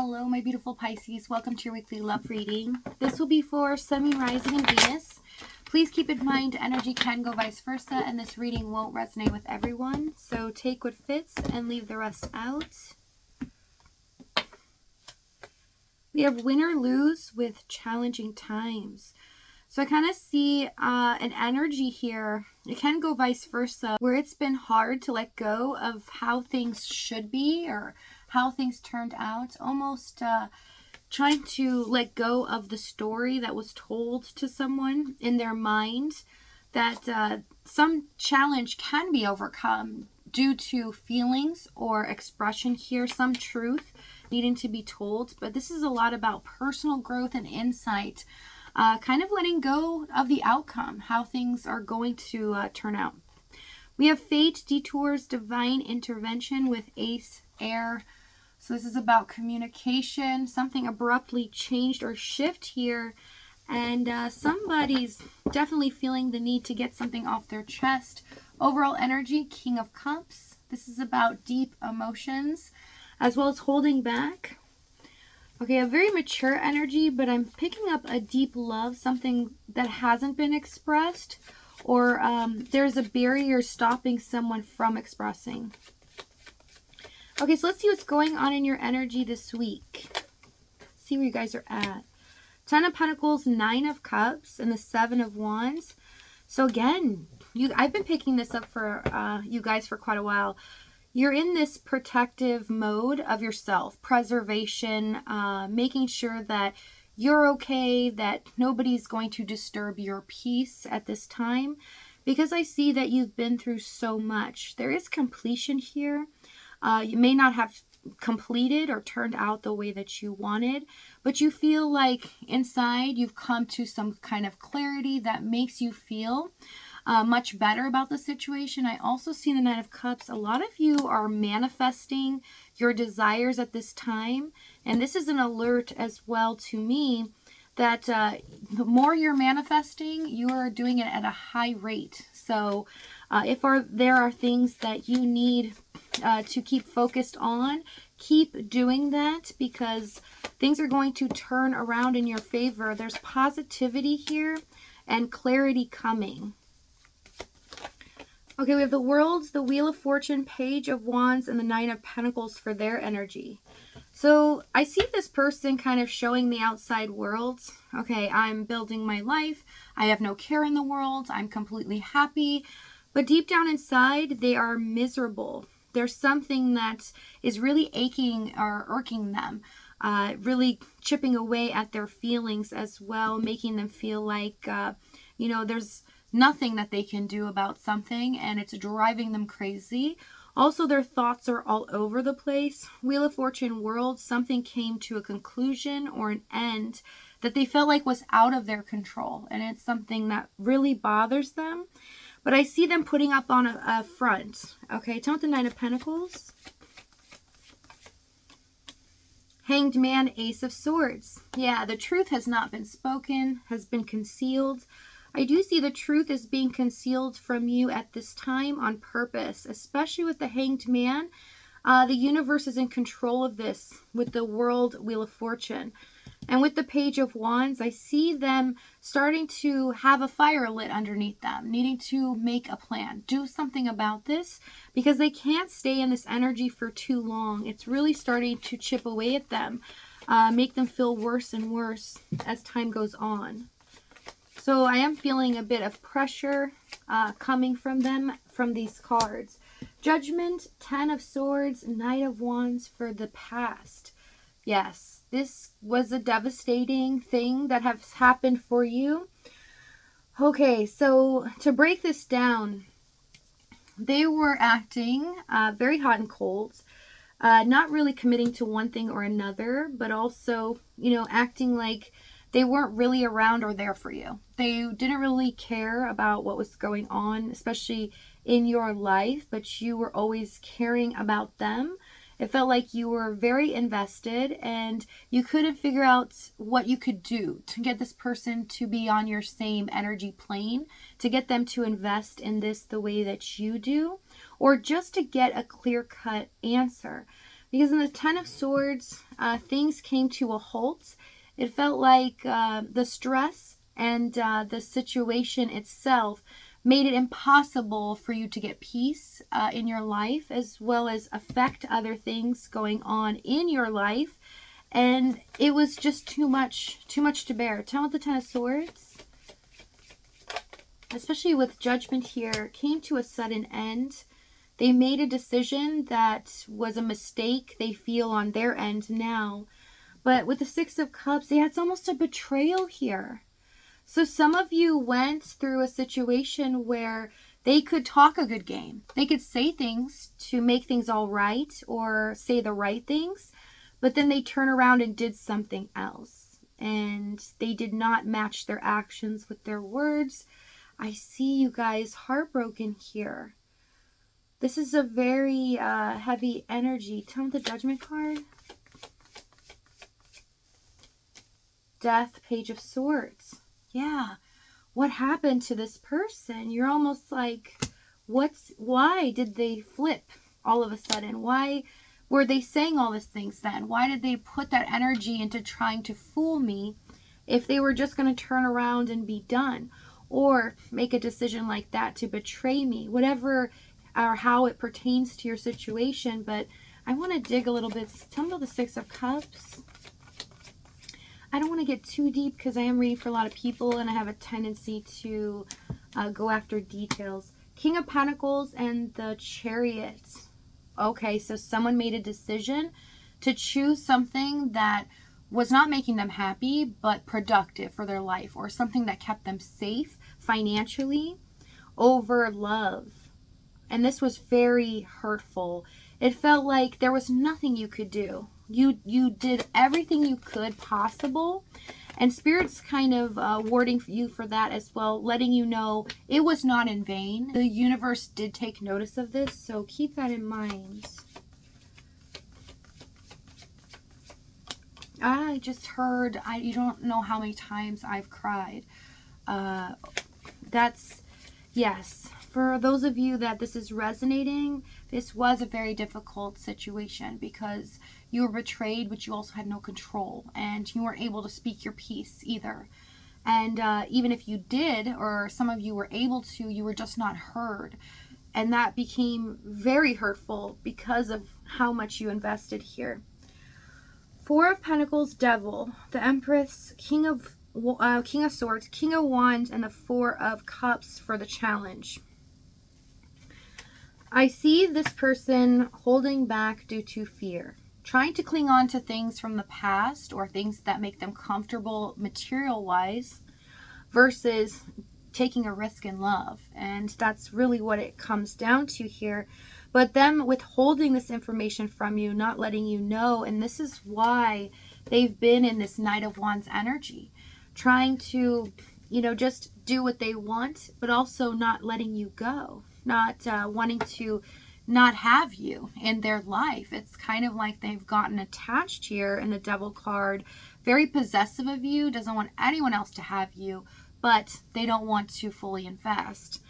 Hello, my beautiful Pisces. Welcome to your weekly love reading. This will be for Sun, Moon, Rising, and Venus. Please keep in mind energy can go vice versa, and this reading won't resonate with everyone. So take what fits and leave the rest out. We have win or lose with challenging times. So I kind of see an energy here. It can go vice versa, where it's been hard to let go of how things should be or how things turned out. Almost trying to let go of the story that was told to someone in their mind, that some challenge can be overcome due to feelings or expression here, some truth needing to be told. But this is a lot about personal growth and insight. Kind of letting go of the outcome, how things are going to turn out. We have fate, detours, divine intervention with ace, air. So this is about communication, something abruptly changed or shift here. And somebody's definitely feeling the need to get something off their chest. Overall energy, King of Cups. This is about deep emotions as well as holding back. Okay, a very mature energy, but I'm picking up a deep love, something that hasn't been expressed, or there's a barrier stopping someone from expressing. Okay, so let's see what's going on in your energy this week. See where you guys are at. 10 of Pentacles, 9 of Cups, and the 7 of Wands. So again, I've been picking this up for you guys for quite a while. You're in this protective mode of yourself, preservation, making sure that you're okay, that nobody's going to disturb your peace at this time, because I see that you've been through so much. There is completion here. You may not have completed or turned out the way that you wanted, but you feel like inside you've come to some kind of clarity that makes you feel much better about the situation. I also see the 9 of Cups. A lot of you are manifesting your desires at this time. And this is an alert as well to me that the more you're manifesting, you are doing it at a high rate. So if there are things that you need to keep focused on, keep doing that, because things are going to turn around in your favor. There's positivity here and clarity coming. Okay, we have the World, the Wheel of Fortune, Page of Wands, and the 9 of Pentacles for their energy. So I see this person kind of showing the outside world. Okay, I'm building my life. I have no care in the world. I'm completely happy. But deep down inside, they are miserable. There's something that is really aching or irking them, really chipping away at their feelings as well, making them feel like, there's nothing that they can do about something, and it's driving them crazy. Also, their thoughts are all over the place. Wheel of Fortune, World, something came to a conclusion or an end that they felt like was out of their control, and it's something that really bothers them. But I see them putting up on a front. Okay, tell me the 9 of Pentacles. Hanged Man, Ace of Swords. Yeah, the truth has not been spoken, has been concealed. I do see the truth is being concealed from you at this time on purpose, especially with the Hanged Man. The universe is in control of this with the World, Wheel of Fortune. And with the Page of Wands, I see them starting to have a fire lit underneath them, needing to make a plan, do something about this, because they can't stay in this energy for too long. It's really starting to chip away at them, make them feel worse and worse as time goes on. So I am feeling a bit of pressure coming from them, from these cards. Judgment, 10 of Swords, 9 of Wands for the past. Yes, this was a devastating thing that has happened for you. Okay, so to break this down, they were acting very hot and cold, not really committing to one thing or another, but also, acting like they weren't really around or there for you. They didn't really care about what was going on, especially in your life, but you were always caring about them. It felt like you were very invested, and you couldn't figure out what you could do to get this person to be on your same energy plane, to get them to invest in this the way that you do, or just to get a clear-cut answer. Because in the Ten of Swords, things came to a halt. It felt like the stress and the situation itself made it impossible for you to get peace in your life, as well as affect other things going on in your life. And it was just too much to bear. Tell me the Ten of Swords, especially with Judgment here, came to a sudden end. They made a decision that was a mistake they feel on their end now. But with the Six of Cups, it's almost a betrayal here. So some of you went through a situation where they could talk a good game. They could say things to make things all right or say the right things, but then they turn around and did something else. And they did not match their actions with their words. I see you guys heartbroken here. This is a very heavy energy. Tell me the Judgment card. Death, Page of Swords. Yeah. What happened to this person? You're almost like, why did they flip all of a sudden? Why were they saying all these things then? Why did they put that energy into trying to fool me if they were just going to turn around and be done? Or make a decision like that to betray me? Whatever or how it pertains to your situation. But I want to dig a little bit. Tell me about the Six of Cups. I don't want to get too deep because I am reading for a lot of people and I have a tendency to go after details. King of Pentacles and the Chariot. Okay, so someone made a decision to choose something that was not making them happy but productive for their life, or something that kept them safe financially over love. And this was very hurtful. It felt like there was nothing you could do. You did everything you could possible. And Spirit's kind of warding you for that as well, letting you know it was not in vain. The universe did take notice of this, so keep that in mind. I just heard, you don't know how many times I've cried. Yes. For those of you that this is resonating, this was a very difficult situation because you were betrayed, but you also had no control, and you weren't able to speak your piece either. And even if you did, or some of you were able to, you were just not heard. And that became very hurtful because of how much you invested here. Four of Pentacles, Devil, the Empress, King of Swords, King of Wands, and the Four of Cups for the challenge. I see this person holding back due to fear, trying to cling on to things from the past or things that make them comfortable material-wise versus taking a risk in love. And that's really what it comes down to here. But them withholding this information from you, not letting you know, and this is why they've been in this Knight of Wands energy, trying to, just do what they want, but also not letting you go. Not wanting to not have you in their life. It's kind of like they've gotten attached here in the Devil card. Very possessive of you, doesn't want anyone else to have you, but they don't want to fully invest.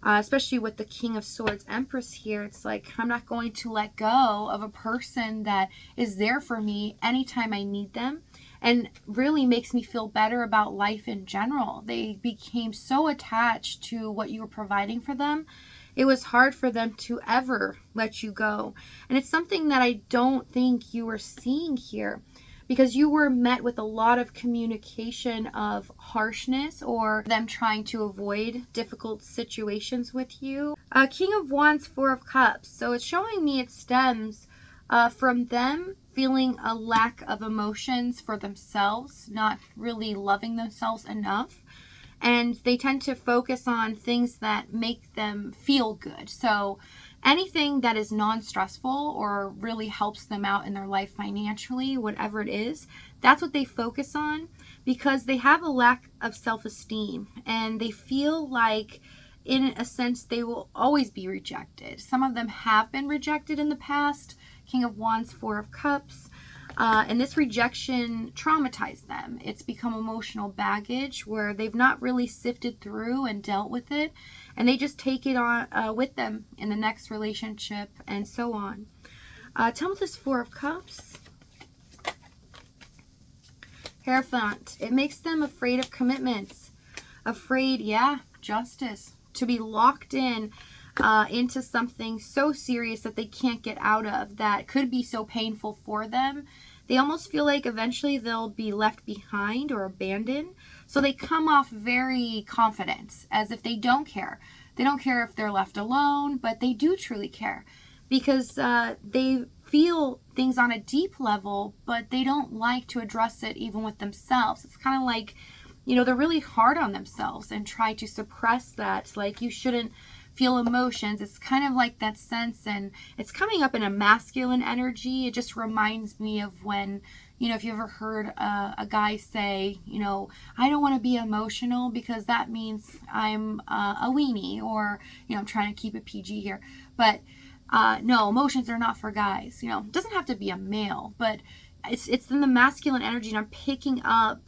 Especially with the King of Swords Empress here, it's like, I'm not going to let go of a person that is there for me anytime I need them, and really makes me feel better about life in general. They became so attached to what you were providing for them. It was hard for them to ever let you go. And it's something that I don't think you were seeing here, because you were met with a lot of communication of harshness or them trying to avoid difficult situations with you. King of Wands, Four of Cups. So it's showing me it stems from them feeling a lack of emotions for themselves, not really loving themselves enough. And they tend to focus on things that make them feel good. So anything that is non-stressful or really helps them out in their life financially, whatever it is, that's what they focus on, because they have a lack of self-esteem and they feel like, in a sense, they will always be rejected. Some of them have been rejected in the past. King of Wands, Four of Cups. And this rejection traumatized them. It's become emotional baggage where they've not really sifted through and dealt with it. And they just take it on with them in the next relationship and so on. Tell me this Four of Cups. Hierophant. It makes them afraid of commitments. Afraid, yeah, justice. To be locked in into something so serious that they can't get out of, that could be so painful for them. They almost feel like eventually they'll be left behind or abandoned. So they come off very confident, as if they don't care. They don't care if they're left alone, but they do truly care, because they feel things on a deep level, but they don't like to address it even with themselves. It's kind of like, you know, they're really hard on themselves and try to suppress that. Like, you shouldn't feel emotions. It's kind of like that sense, and it's coming up in a masculine energy. It just reminds me of when, you know, if you ever heard a guy say, you know, I don't want to be emotional because that means I'm a weenie, or, you know, I'm trying to keep it PG here. But no, emotions are not for guys. You know, it doesn't have to be a male, but it's in the masculine energy, and I'm picking up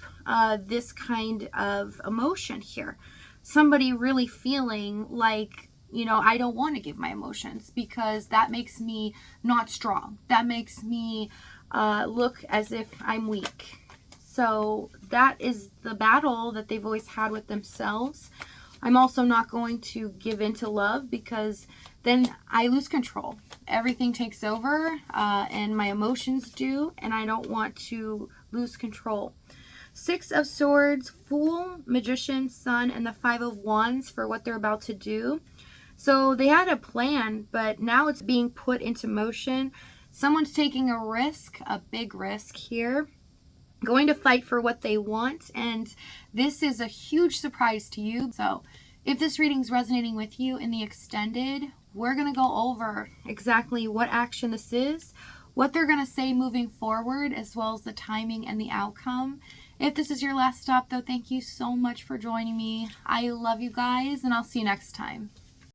this kind of emotion here. Somebody really feeling like, you know, I don't want to give my emotions because that makes me not strong. That makes me look as if I'm weak. So that is the battle that they've always had with themselves. I'm also not going to give in to love, because then I lose control. Everything takes over, and my emotions do, and I don't want to lose control. Six of Swords, Fool, Magician, Sun, and the Five of Wands for what they're about to do. So they had a plan, but now it's being put into motion. Someone's taking a risk, a big risk here, going to fight for what they want, and this is a huge surprise to you. So if this reading's resonating with you in the extended, we're going to go over exactly what action this is, what they're going to say moving forward, as well as the timing and the outcome. If this is your last stop, though, thank you so much for joining me. I love you guys, and I'll see you next time.